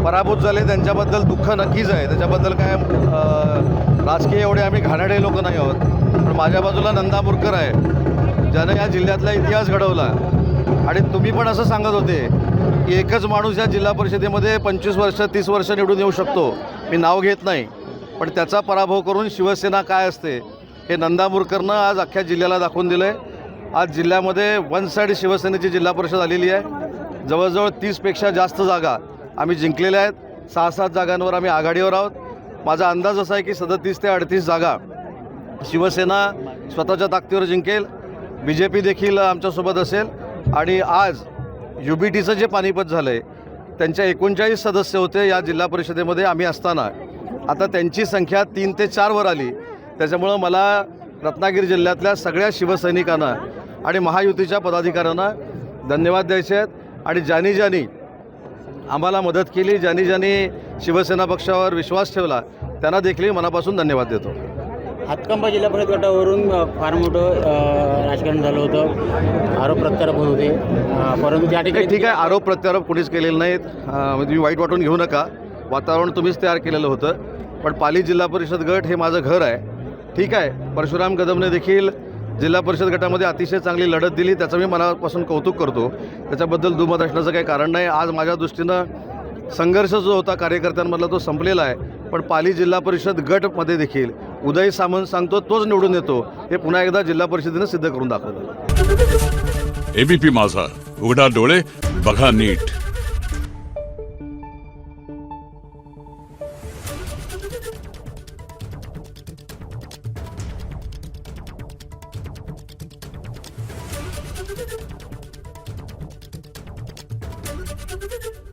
पराभूत झाले त्यांच्याबद्दल दुःख नक्कीच आहे. त्याच्याबद्दल काय राजकीय एवढे आम्ही घाणेरडे लोक नाही आहोत. पण माझ्या बाजूला नंदा मुरकर आहे, ज्यानं या जिल्ह्यातला इतिहास घडवला. आणि तुम्ही पण असं सांगत होते की एकच माणूस या जिल्हा परिषदेमध्ये 25 वर्ष 30 वर्ष निवडून येऊ शकतो. मी नाव घेत नाही, पण त्याचा पराभव करून शिवसेना काय असते हे नंदा मुरकरनं आज अख्ख्या जिल्ह्याला दाखवून दिलं आहे. आज जिल्ह्यामध्ये वन साईड शिवसेनेची जिल्हा परिषद आलेली आहे. जवळजवळ 30पेक्षा जास्त जागा आम्ही जिंकलेल्या आहेत. 6-7 जागांवर आम्ही आघाडीवर आहोत. माझा अंदाज असा आहे की 37 ते 38 जागा शिवसेना स्वतःच्या ताकदीवर जिंकेल. BJP देखील आमच्यासोबत असेल. आणि आज UBTचं जे पानिपत झालं आहे, त्यांच्या 39 सदस्य होते या जिल्हा परिषदेमध्ये आम्ही असताना. आता त्यांची संख्या 3 ते 4 वर आली. त्याच्यामुळं मला रत्नागिरी जिल्ह्यातल्या सगळ्या शिवसैनिकांना आणि महायुतीच्या पदाधिकाऱ्यांना धन्यवाद द्यायचे आहेत. आणि ज्यांनी आम्हाला मदत केली, ज्यांनी शिवसेना पक्षावर विश्वास ठेवला, त्यांना देखील मनापासून धन्यवाद देतो. हातकंबा जिल्हा परिषद गटावरून फार मोठं राजकारण झालं होतं, आरोप प्रत्यारोप होत होते, परंतु त्या ठिकाणी ठीक आहे, आरोप प्रत्यारोप कोणीच केलेले नाहीत. तुम्ही वाईट वाटून घेऊ नका. वातावरण तुम्हीच तयार केलेलं होतं. पण पाली जिल्हा परिषद गट हे माझं घर आहे. ठीक आहे, परशुराम कदमने देखील जिल्हा परिषद गटामध्ये अतिशय चांगली लढत दिली, त्याचं मी मनापासून कौतुक करतो. त्याच्याबद्दल दुमत असण्याचं काही कारण नाही. आज माझ्या दृष्टीनं संघर्ष जो होता कार्यकर्त्यांमधला तो संपलेला आहे. पण पाली जिल्हा परिषद गटमध्ये देखील उदय सामंत सांगतो तोच निवडून येतो हे पुन्हा एकदा जिल्हा परिषदेनं सिद्ध करून दाखवलं. ABP माझा, उघडा डोळे बघा नीट. Thank you.